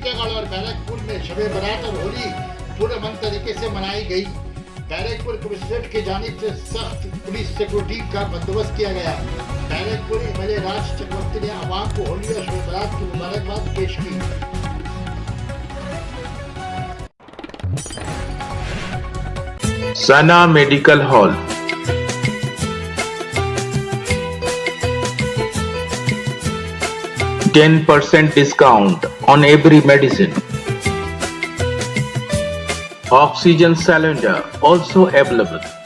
फतेहगढ़ और बैरकपुर में शब बारात और होली पुरअमन तरीके से मनाई गई। बैरकपुर कमिश्नरेट की जानिब से सख्त पुलिस सिक्योरिटी का बंदोबस्त किया गया। बैरकपुर एमएलए राज चक्रवर्ती ने आवाम को होली और शब बारात की मुबारकबाद पेश की। सना medical hall, 10% discount on every medicine. Oxygen cylinder also available.